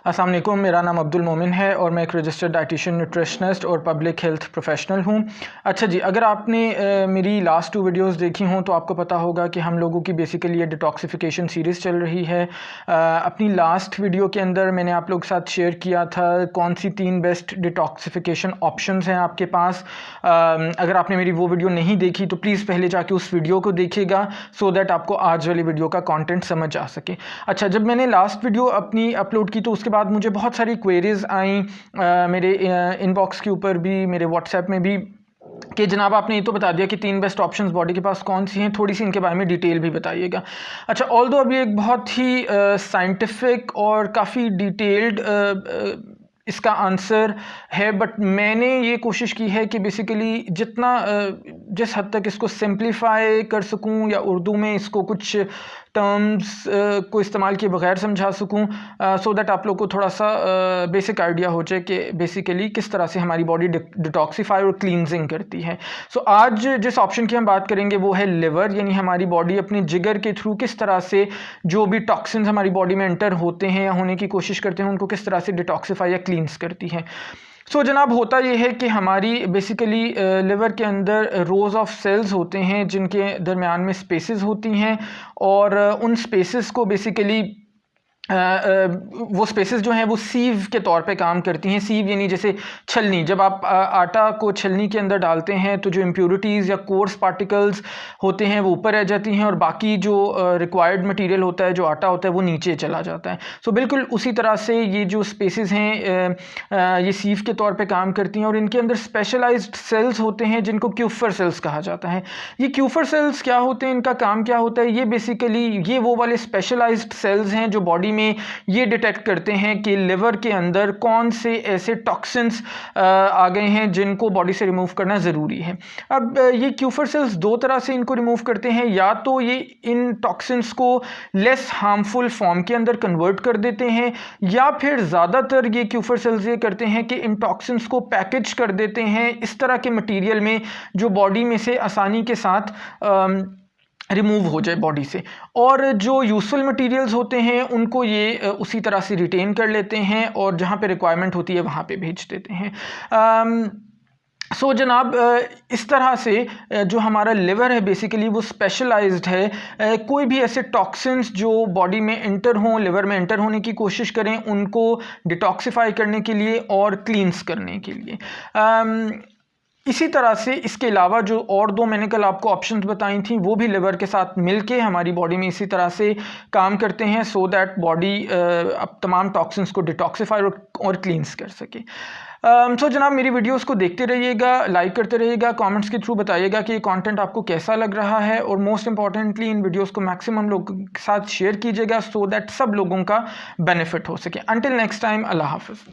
अस्सलाम वालेकुम, मेरा नाम अब्दुल मोमिन है और मैं एक रजिस्टर्ड डाइटिशियन, न्यूट्रिशनिस्ट और पब्लिक हेल्थ प्रोफेशनल हूँ। अच्छा जी, अगर आपने मेरी लास्ट 2 वीडियोस देखी हों तो आपको पता होगा कि हम लोगों की बेसिकली ये डिटॉक्सिफिकेशन सीरीज़ चल रही है। अपनी लास्ट वीडियो के अंदर मैंने आप लोगों के साथ शेयर किया था कौन सी 3 बेस्ट डिटॉक्सिफिकेशन ऑप्शंस हैं आपके पास। अगर आपने मेरी वो वीडियो नहीं देखी तो प्लीज़ पहले जाके उस वीडियो को देखिएगा सो दैट आपको आज वाली वीडियो का कंटेंट समझ आ सके। अच्छा, जब मैंने लास्ट वीडियो अपनी अपलोड की तो उसके बाद मुझे बहुत सारी क्वेरीज़ आई मेरे इनबॉक्स के ऊपर भी, मेरे व्हाट्सएप में भी, कि जनाब आपने ये तो बता दिया कि 3 बेस्ट ऑप्शंस बॉडी के पास कौन सी हैं, थोड़ी सी इनके बारे में डिटेल भी बताइएगा। अच्छा, ऑल्दो अभी एक बहुत ही साइंटिफिक और काफ़ी डिटेल्ड इसका आंसर है, बट मैंने ये कोशिश की है कि बेसिकली जितना जिस हद तक इसको सिंप्लीफाई कर सकूं या उर्दू में इसको कुछ टर्म्स को इस्तेमाल किए बगैर समझा सकूं सो दैट आप लोग को थोड़ा सा बेसिक आइडिया हो जाए कि बेसिकली किस तरह से हमारी बॉडी डिटॉक्सिफाई और क्लींजिंग करती है। सो आज जिस ऑप्शन की हम बात करेंगे वो है लिवर, यानी हमारी बॉडी अपने जिगर के थ्रू किस तरह से जो भी टॉक्सिन्स हमारी बॉडी में एंटर होते हैं या होने की कोशिश करते हैं उनको किस तरह से डिटॉक्सिफाई या क्लींस करती है। सो जनाब, होता यह है कि हमारी बेसिकली लिवर के अंदर रोज़ ऑफ सेल्स होते हैं जिनके दरमियान में स्पेसेस होती हैं और उन स्पेसेस को बेसिकली वो स्पेसेस जो हैं वो सीव के तौर पे काम करती हैं। सीव यानी जैसे छलनी, जब आप आटा को छलनी के अंदर डालते हैं तो जो इम्प्योरिटीज़ या कोर्स पार्टिकल्स होते हैं वो ऊपर रह जाती हैं और बाकी जो रिक्वायर्ड मटेरियल होता है, जो आटा होता है, वो नीचे चला जाता है। सो बिल्कुल उसी तरह से ये जो स्पेसेस हैं ये सीव के तौर पे काम करती हैं और इनके अंदर स्पेशलाइज्ड सेल्स होते हैं जिनको क्यूफर सेल्स कहा जाता है। ये क्यूफर सेल्स क्या होते हैं, इनका काम क्या होता है? ये बेसिकली ये वो वाले स्पेशलाइज्ड सेल्स हैं जो बॉडी में ये डिटेक्ट करते हैं कि लिवर के अंदर कौन से ऐसे टॉक्सिन्स आ गए हैं जिनको बॉडी से रिमूव करना ज़रूरी है। अब ये क्यूफर सेल्स 2 तरह से इनको रिमूव करते हैं, या तो ये इन टॉक्सिन्स को लेस हार्मफुल फॉर्म के अंदर कन्वर्ट कर देते हैं, या फिर ज़्यादातर ये क्यूफर सेल्स ये करते हैं कि इन टॉक्सिन्स को पैकेज कर देते हैं इस तरह के मटीरियल में जो बॉडी में से आसानी के साथ रिमूव हो जाए बॉडी से, और जो यूजफुल मटेरियल्स होते हैं उनको ये उसी तरह से रिटेन कर लेते हैं और जहाँ पे रिक्वायरमेंट होती है वहाँ पे भेज देते हैं। सो जनाब, इस तरह से जो हमारा लिवर है बेसिकली वो स्पेशलाइज्ड है। कोई भी ऐसे टॉक्सिन्स जो बॉडी में एंटर हों, लिवर में एंटर होने की कोशिश करें, उनको डिटॉक्सिफाई करने के लिए और क्लींस करने के लिए। इसी तरह से इसके अलावा जो और 2 मैंने कल आपको ऑप्शंस बताई थी वो भी लिवर के साथ मिलके हमारी बॉडी में इसी तरह से काम करते हैं सो दैट बॉडी अब तमाम टॉक्सिन्स को डिटॉक्सिफाई और क्लींस कर सके। सो जनाब, मेरी वीडियोस को देखते रहिएगा, लाइक करते रहिएगा, कमेंट्स के थ्रू बताइएगा कि ये कंटेंट आपको कैसा लग रहा है, और मोस्ट इंपॉर्टेंटली इन वीडियोस को मैक्सिमम लोगों के साथ शेयर कीजिएगा सो दैट सब लोगों का बेनिफिट हो सके। अंटिल नेक्स्ट टाइम, अल्लाह हाफिज़।